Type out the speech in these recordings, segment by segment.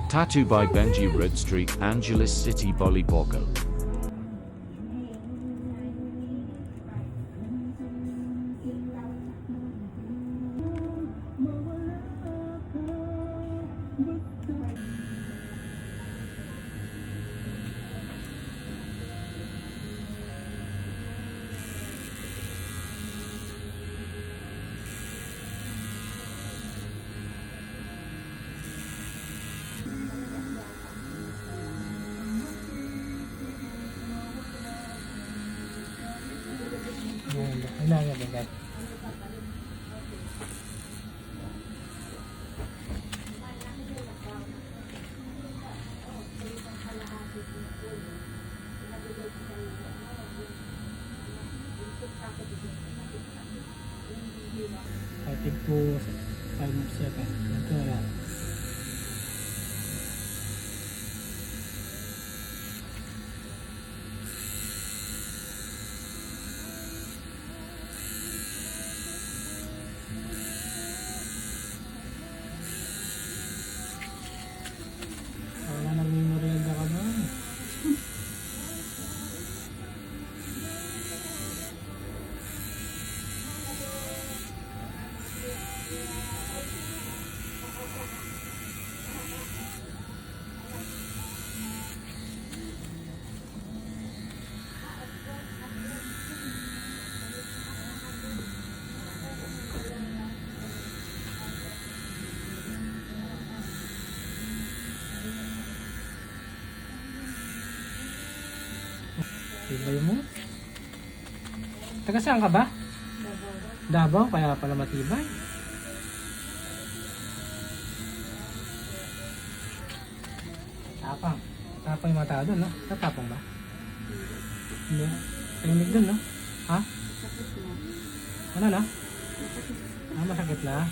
Tattoo by Benji Red Street, Angeles City, Bolibogo. Kailangan din guys. I think 5 seconds. Ito wala. Wala nang merienda ka ba? Tibay mo? Taga saan ka ba? Davao, kaya pala matibay. Tapang. Tapang yung mga tao doon, no? Tatapang ba? Hindi. Tahimik doon, no? Ha? Ano na? Masakit na.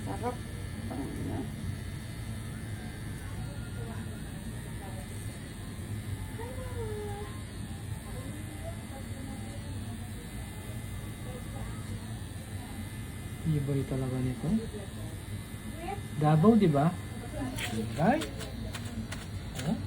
Sarap. Ibay talaga nito. Davao, di ba? Ibay. Oh.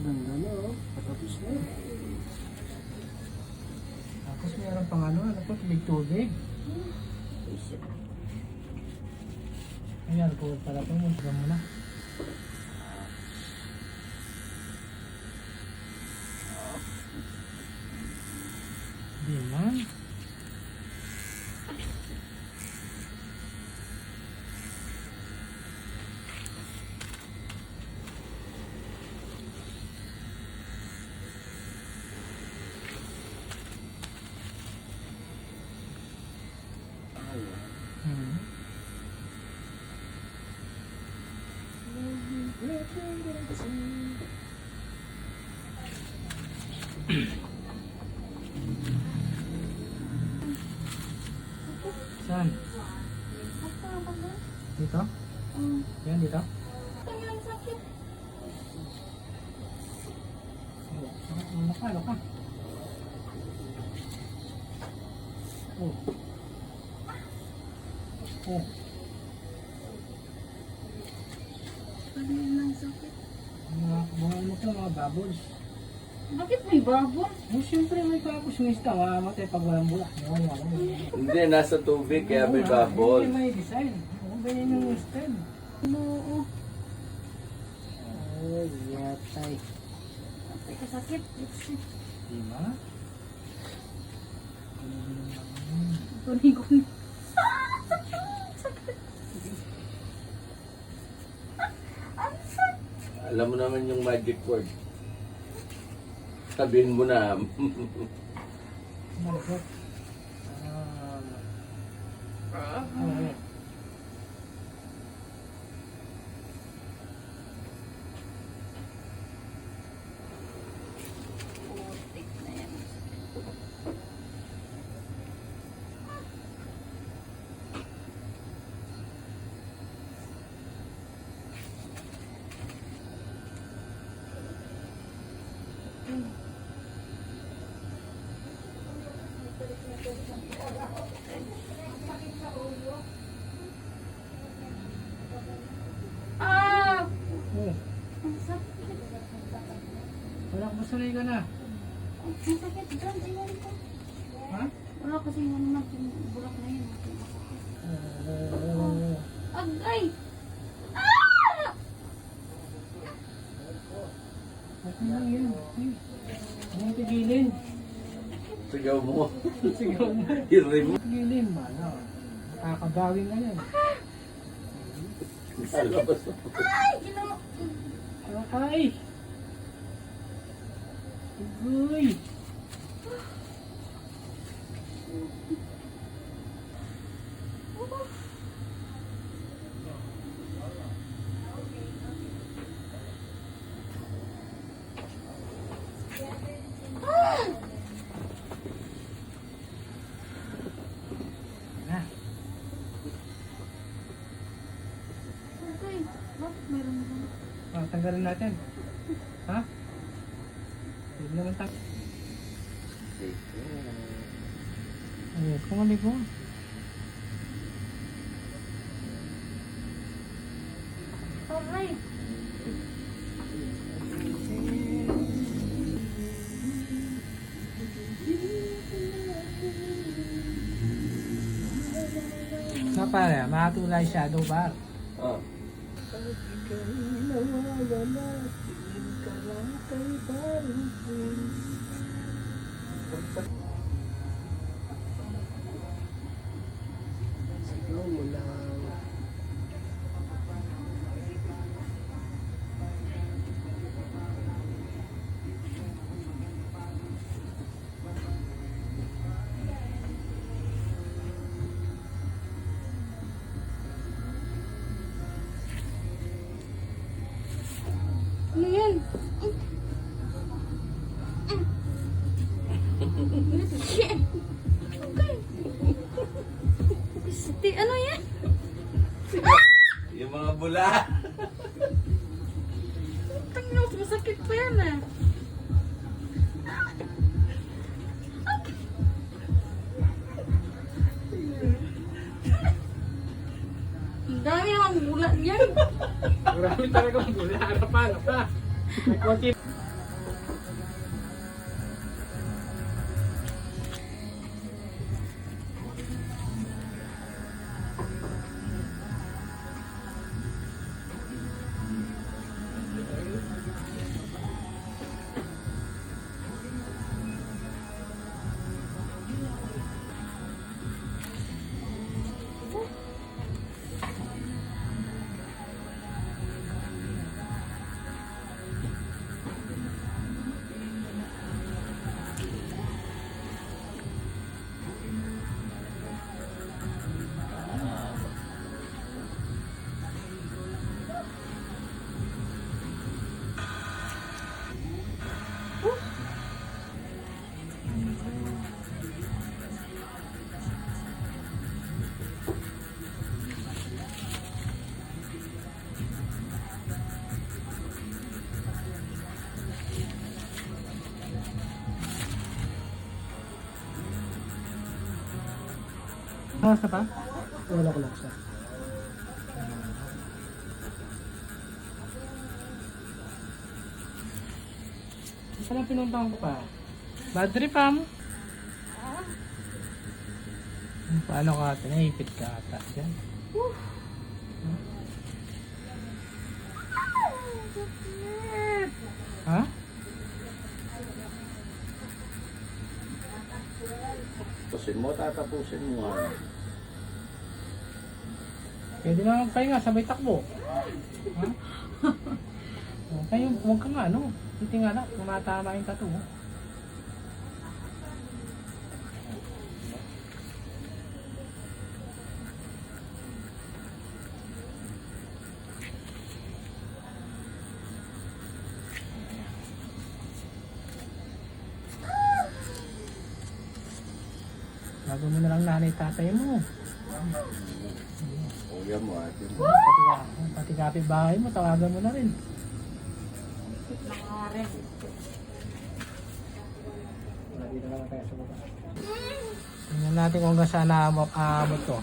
Ganda na, oh. Patapos na. Tapos meron pang ano po, tubig. Ayan, po pala po, muntikan mo na. Di man. Saan? Dito? Yan, dito? Makalo ka. Oh. Oh. Mga ano to, mga bubbles. Bakit may babon? Oh, siyempre may tapos may isda. Mamatay pag walang bulak. Hindi, nasa tubig kaya may bubble. May design. Oh, ganyan yung style. Oo. Oh, yatay. Teka, sakit. Diba? Kunin ko. Alam mo naman yung magic word. Sabihin mo na. Malapot. Oh, Putik na yan. Ah! oh. Ang sakit. Wala ko sanay ka na. Ang sakit dyan. Tingnan ko. Ha? Wala kasi yung bulak na yun. Oh. Agay! Ah! Okay lang yan. Huwag mo tigilin. Sigaw mo. Sigaw mo. Hirim mo. Tigilin. Ano? Nakakabawin na yan. Lalabas mo. Ay! Ginawa. Ay! Uy! Na. Agay. Bakit meron mo? Tanggalin natin. Ha? Hindi naman tayo. Ay, kumali ko. Aray! So pare, makatulay shadow bar. Ah. Sigaw mo lang. Ano yan? Shit! Okay. Siti, ano yan? Yung mga bula. Tingnan mo, masakit pa yan ah. Ang dami namang bulat yan. Marami talagang gula. Harapan pa. May konti. Ano pa? Wala ko laksa. Isa lang pinuntahan ko pa. Bad trip, Pam. Paano ka ate? Naipit ka ata dyan. Ha? Tapusin mo, tatapusin mo nga. Pwede na magpahinga, sabay takbo. Ha? Huwag ka nga, ano? Titingala, kung matama yung tattoo. Bago mo na lang nanay tatay mo. Kuya mo, ate mo. Pati kapitbahay mo, tawagan mo na rin. Nakare. Dito naman tayo sa baba. Tingnan natin kung hanggang saan aabot to.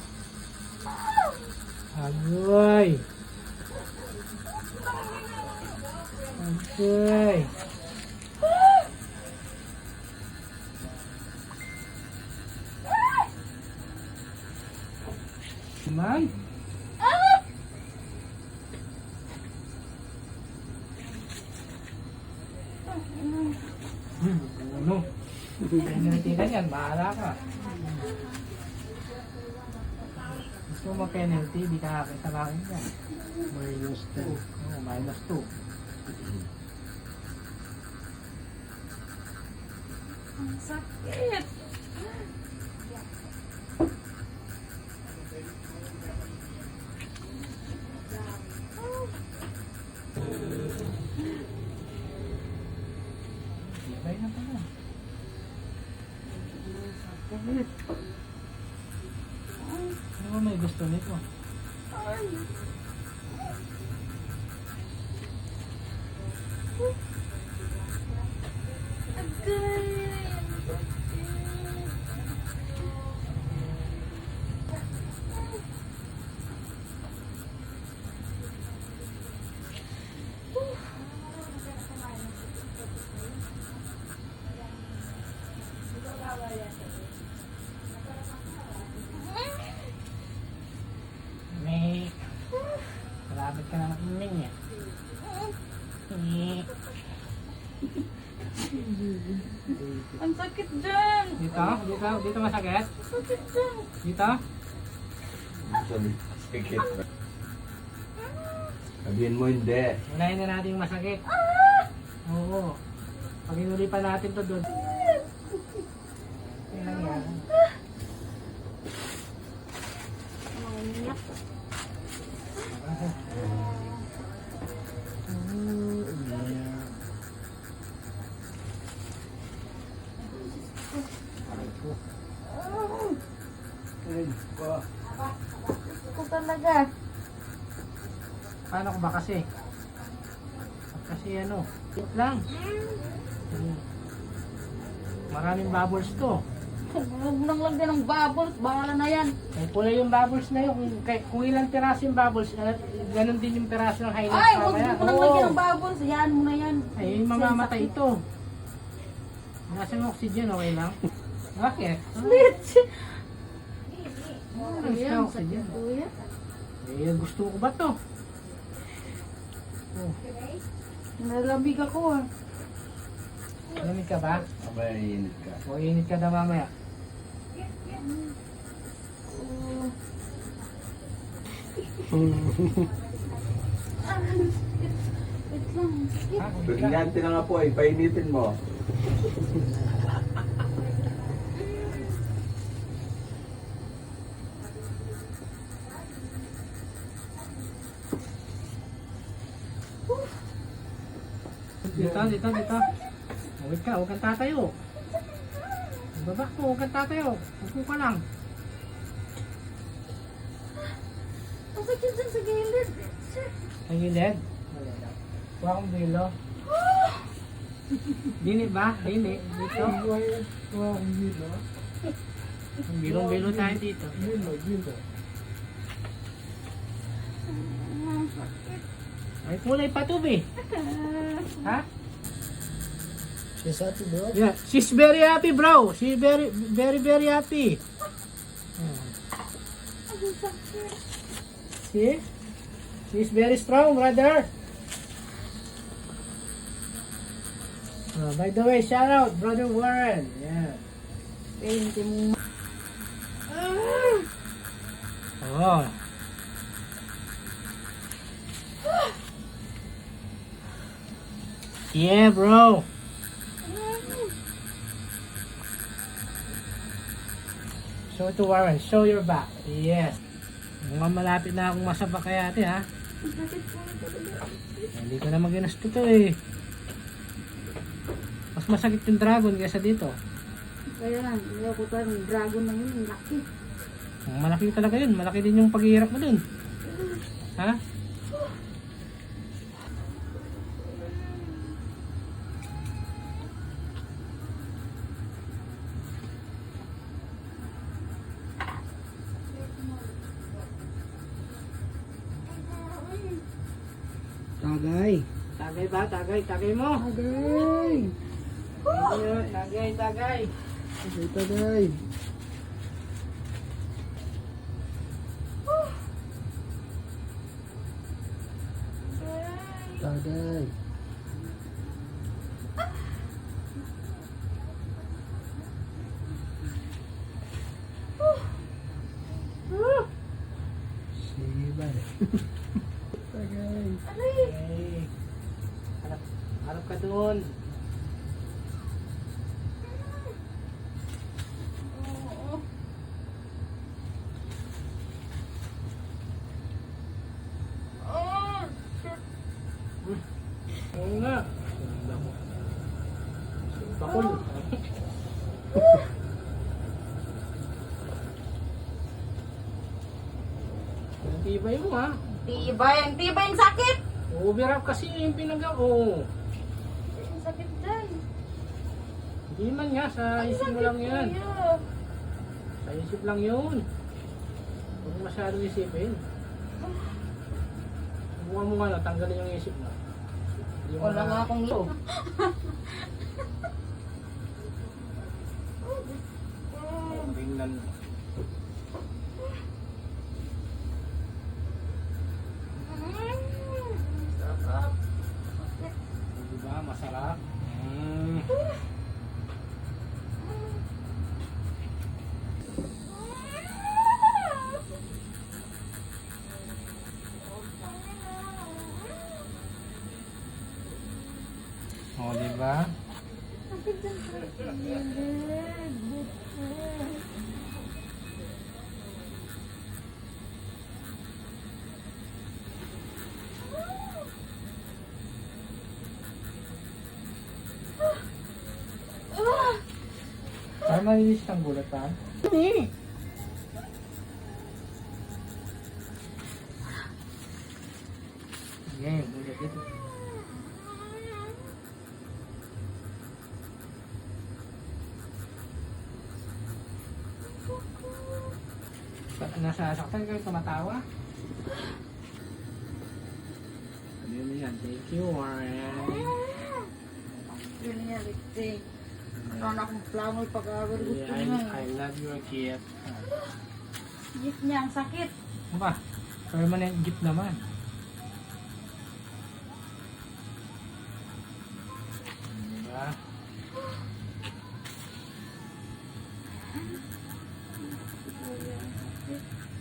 Agoy! Agoy! Man! Ano? Penalty na yan, bahala ka. Gusto mo penalty, di ka kakita kakin yan. Minus 10. Oh, minus 2. Ang sakit. Sabay na pala. Ano ba may gusto nito? May... Malapit ka na makinig niya. Ang sakit dyan. Dito masakit? Sakit dyan. Dito? Sakit. Sabihin mo hindi. Unahin na natin yung masakit. Oo. Pag inuli pa natin to doon. Kailan yan? Mangiyak. Ito talaga. Paano ko ba kasi? Kasi ano, wait lang. Maraming bubbles to. Huwag nang lagyan ng bubbles. Bahala na yan. May pula yung bubbles na yun. Kung ilang piraso yung bubbles, ganun din yung piraso ng highlights. Ay, huwag mamaya. mo nang lagyan ng bubbles. Yan mo na yan. Ay, mamamatay ito. Nasa yung oxygen, okay lang? Bakit? Legit. Ano Ayan, yung sakit oxygen? kuya. Eh, gusto ko ba to? Oh, Nalamig ako ah. lamig ka ba? Abay, init ka. O init ka na mamaya. Wait lang. Sakit. Ha? Brilyante na nga po, painitin mo. Dito. Huwag ka, huwag kang tatayo. Baba ko, huwag kang tatayo. Upo ka lang. Ang sakit dyan sa gilid. Sa gilid. Huwag akong bilo. Dini ba? Dini. Dito. Wow, hindi na. Bilong-bilo tayo dito. Dito. Ay, kulay patubi. Ha? She's happy, bro. Yeah, she's very happy, bro. She's very, very, very happy. See? She's very strong, brother. By the way, shout out, brother Warren. Yeah. Hindi mo. Oh. Yeah, bro. Show to Warren. Show your back. Yes. Mukhang malapit na akong masaba kaya ate, ha? Hindi ko na maginusto to eh. Mas masakit yung dragon kaysa dito. Kaya lang, hindi ko tayo ng dragon na yun, laki. Malaki talaga yun. Malaki din yung paghihirap mo dun. Ha? Tagay. Tagay ba? Tagay. Tagay mo. Tagay. Ayun, tagay, tagay. Tagay. Tagay. Sibar. Tagay. Okay. Harap, harap ka doon. Oo nga. Bakul. Ang tibay mo ha. Ang tibay yung sakit. Overap kasi yung pinagawa ko. Ang sakit dyan. Hindi man nga, sa isip mo lang yan. Sa isip lang yun. Huwag mo masyadong isipin. Buwan mo nga na, tanggalin yung isip mo. Yung Wala nga akong ito. tingnan mo. Diba, masarap. Oh, diba? Parang malinis ng gulat pa. Hindi. Yan, gulat dito. Nasasaktan kayo, tumatawa? Ano yun yan? Thank you, Warren. Yun niya, lipstick. Meron akong flower pagkawal gusto Yeah, niya. I love your gift. Gift niya, ang sakit. Ano ba? Permanent gift naman. Diba?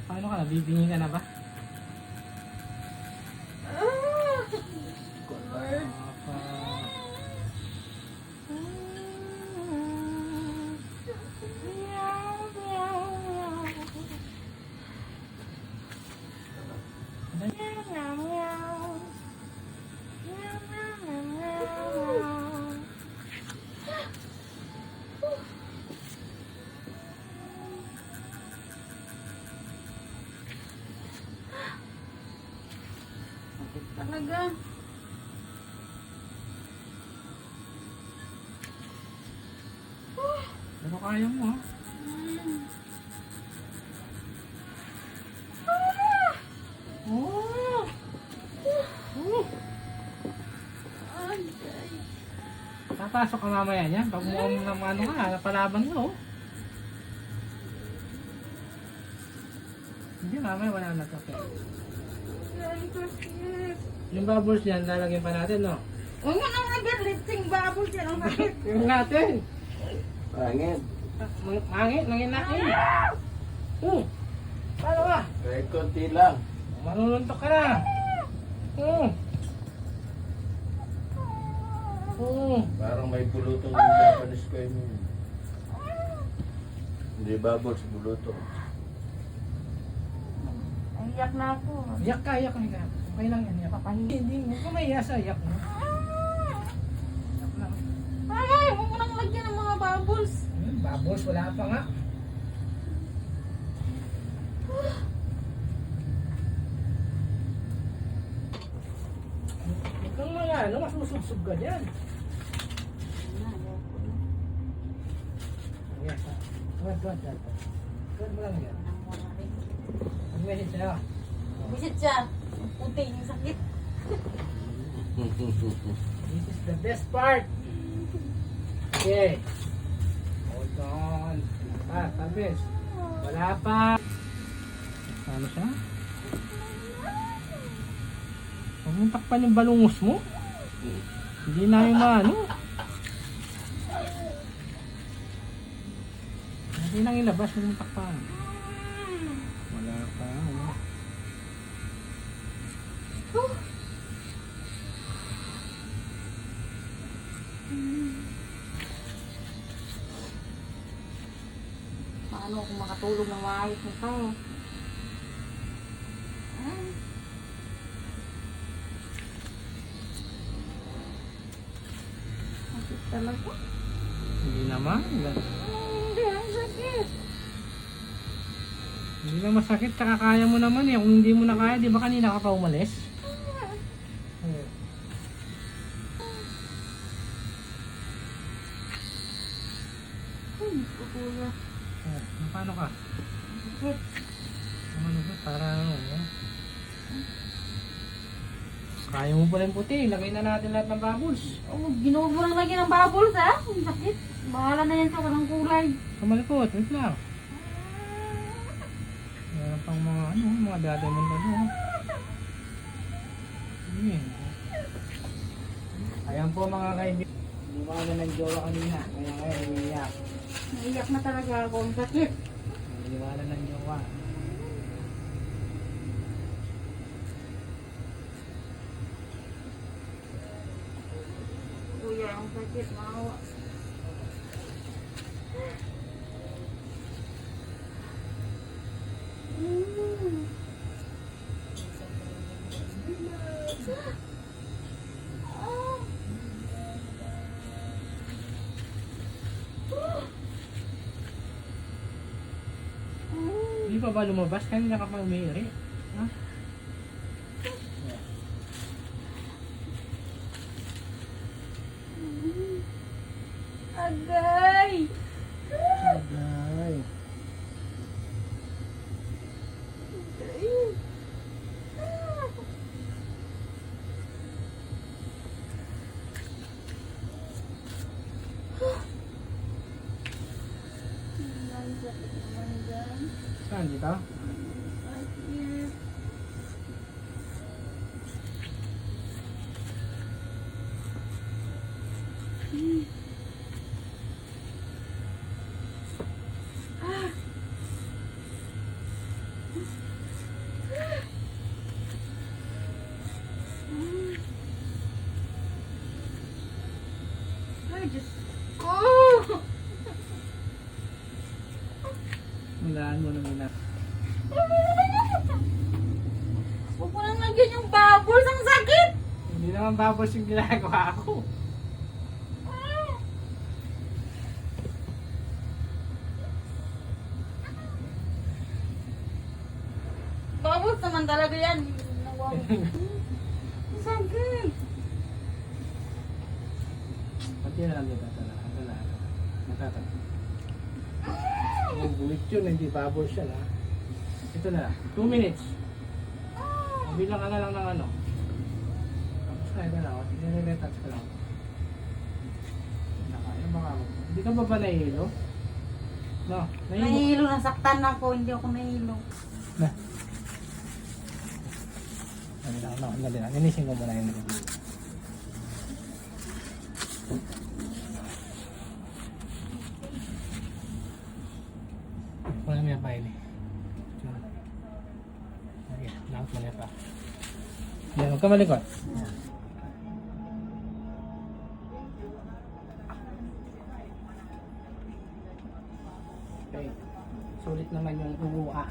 Paano ka na? Bibingi ka na ba? Talaga. Pero kaya mo ha? Papasok ka mamaya niyan. Pag mo ano ka, napalaban mo. Oh. Hindi, mamaya wala na to. Ang sakit. Yung bubbles niyan, lalagyan pa natin, no? Huwag mo nang nag-lifting bubbles yan. Ang sakit. Yung natin. Pangit. Mangit, natin. Paano ba? Kahit konti lang. Manununtok ka na. Parang may bulutong yung Japanese ko yun. Hindi bubbles, bulutong. Ay, iyak na ako. Iyak ka. Okay lang yan, iyak. Hindi, huwag ka mahiya sa iyak mo. Iyak lang. Ay, huwag mo nang lagyan ng mga bubbles. Bubbles, wala pa nga. Huwag kang mga ano, masusugsug ka dyan. Ayan, tuwad. Tuwad mo lang yan. Ang message sa'yo. Bisit siya. Puti yung sakit. This is the best part. Okay. Hold on. Talbes. Wala pa. Ano siya? Huwag mong takpan yung balungos mo. Hindi na yung maano. Hindi nang ilabas, huwag mong takpan. Wala pa. Paano kung makatulog ng maayos nito? Sakit talaga. Hindi naman. Hindi, ang sakit. Hindi na masakit, tsaka kaya mo naman eh. Kung hindi mo na kaya, di ba kanina ka pa umalis? Kuya. Paano ka? Sakit. Ano ba? Para ano? Kaya mo pala yung puti. Lagay na natin lahat ng bubbles. Oh, ginuwag mo lang lagyan ng bubbles ha? Ang sakit. Bahala na yan sa walang kulay. Kamalikot, wait lang. Meron pang mga dati mo na doon. Ayan po mga kaibigan. Iwala ng jowa kanina. Kaya ngayon, umiiyak. Naiyak na talaga ako. Ang sakit. Iwala ng jowa. Kuya, ang sakit. Maawa. Hindi pa ba lumabas? Kanina ka pa umiiri. Ha? Agay! Agay. Ang sakit naman dyan. Saan dito? Sakit. Ay, Diyos ko! Mulaan mo na muna. Huwag mo nang lagyan yung bubbles. Ang sakit! Hindi naman babos yung ginagawa ko. Bubbles naman talaga yan. Ang sakit! Pati na lang dito. Natata. Yung bulit yun, hindi babos yan ha. Ito na, 2 minutes. Bilang ka na lang ng ano. Tapos na, ito na. Nire-retouch ka lang. ka ba ba nahihilo? No, nahihilo. Nahihilo, nasaktan ako, hindi ako nahihilo. Na. Dali lang. Inisin ko muna yun. Wala mo yung pa yun eh. Okay, nakot mo na pa. Yan, huwag ka malikot. Okay. Sulit naman yung uwa.